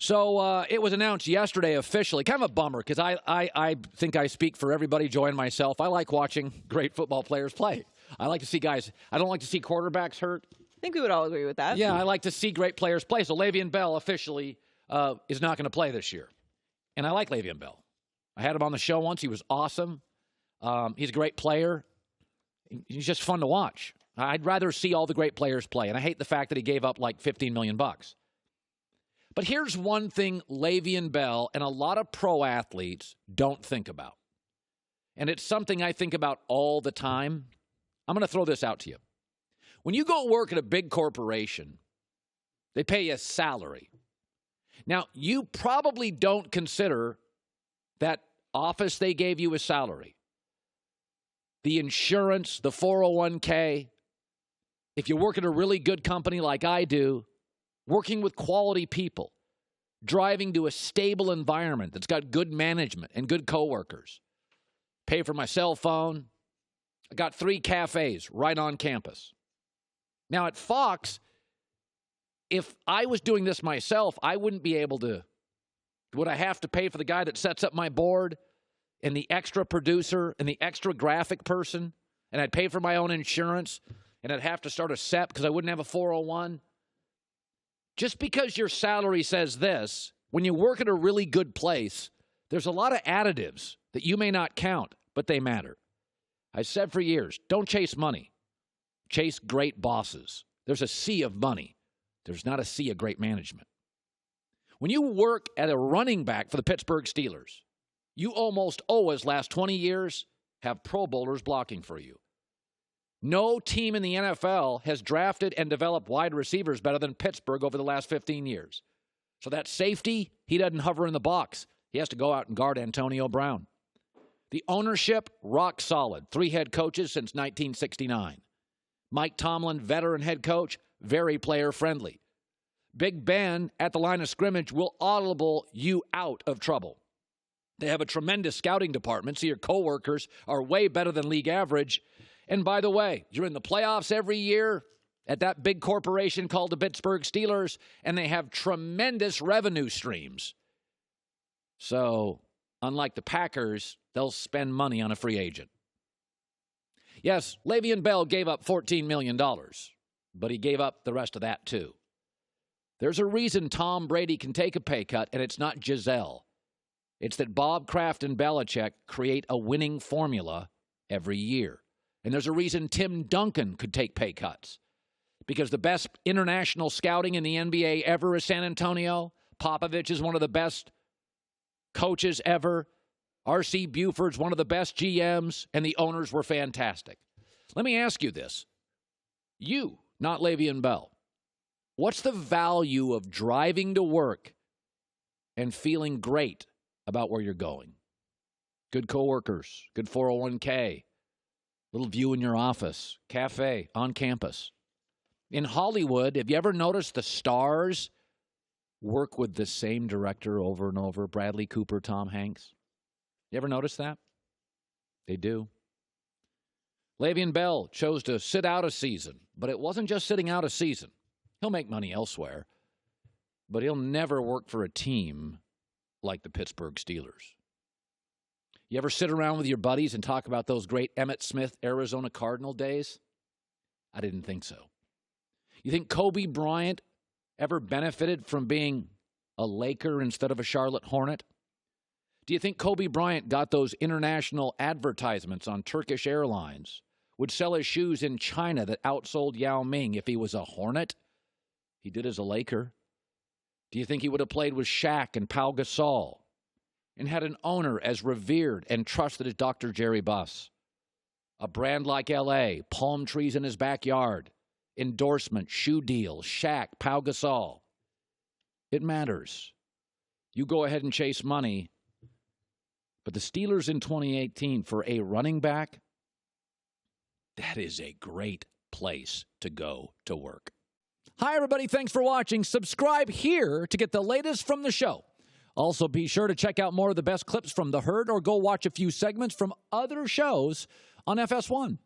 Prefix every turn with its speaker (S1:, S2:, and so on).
S1: So it was announced yesterday officially. Kind of a bummer because I think I speak for everybody, Joy and myself. I like watching great football players play. I like to see guys. I don't like to see quarterbacks hurt.
S2: I think we would all agree with that.
S1: Yeah, I like to see great players play. So Le'Veon Bell officially is not going to play this year. And I like Le'Veon Bell. I had him on the show once. He was awesome. He's a great player. He's just fun to watch. I'd rather see all the great players play. And I hate the fact that he gave up like $15 million. But here's one thing Le'Veon Bell and a lot of pro athletes don't think about. And it's something I think about all the time. I'm going to throw this out to you. When you go work at a big corporation, they pay you a salary. Now, you probably don't consider that office they gave you a salary. The insurance, the 401k. If you work at a really good company like I do, working with quality people, driving to a stable environment that's got good management and good coworkers, pay for my cell phone. I got 3 cafes right on campus. Now, at Fox, if I was doing this myself, I wouldn't be able to. Would I have to pay for the guy that sets up my board and the extra producer and the extra graphic person? And I'd pay for my own insurance and I'd have to start a SEP because I wouldn't have a 401? Just because your salary says this, when you work at a really good place, there's a lot of additives that you may not count, but they matter. I've said for years, don't chase money. Chase great bosses. There's a sea of money. There's not a sea of great management. When you work at a running back for the Pittsburgh Steelers, you almost always, last 20 years, have Pro Bowlers blocking for you. No team in the NFL has drafted and developed wide receivers better than Pittsburgh over the last 15 years. So that safety, he doesn't hover in the box. He has to go out and guard Antonio Brown. The ownership, rock solid. 3 head coaches since 1969. Mike Tomlin, veteran head coach, very player-friendly. Big Ben, at the line of scrimmage, will audible you out of trouble. They have a tremendous scouting department, so your coworkers are way better than league average. And by the way, you're in the playoffs every year at that big corporation called the Pittsburgh Steelers, and they have tremendous revenue streams. So, unlike the Packers, they'll spend money on a free agent. Yes, Le'Veon Bell gave up $14 million, but he gave up the rest of that too. There's a reason Tom Brady can take a pay cut, and it's not Giselle. It's that Bob Kraft and Belichick create a winning formula every year. And there's a reason Tim Duncan could take pay cuts. Because the best international scouting in the NBA ever is San Antonio. Popovich is one of the best coaches ever. R.C. Buford's one of the best GMs, and the owners were fantastic. Let me ask you this. You, not Le'Veon Bell, what's the value of driving to work and feeling great about where you're going? Good coworkers, good 401k, little view in your office, cafe, on campus. In Hollywood, have you ever noticed the stars work with the same director over and over? Bradley Cooper, Tom Hanks. You ever notice that? They do. Le'Veon Bell chose to sit out a season, but it wasn't just sitting out a season. He'll make money elsewhere, but he'll never work for a team like the Pittsburgh Steelers. You ever sit around with your buddies and talk about those great Emmitt Smith Arizona Cardinal days? I didn't think so. You think Kobe Bryant ever benefited from being a Laker instead of a Charlotte Hornet? Do you think Kobe Bryant got those international advertisements on Turkish Airlines, would sell his shoes in China that outsold Yao Ming if he was a Hornet? He did as a Laker. Do you think he would have played with Shaq and Pau Gasol and had an owner as revered and trusted as Dr. Jerry Buss? A brand like L.A., palm trees in his backyard, endorsement, shoe deal, Shaq, Pau Gasol. It matters. You go ahead and chase money. But the Steelers in 2018, for a running back, that is a great place to go to work. Hi, everybody. Thanks for watching. Subscribe here to get the latest from the show. Also, be sure to check out more of the best clips from The Herd or go watch a few segments from other shows on FS1.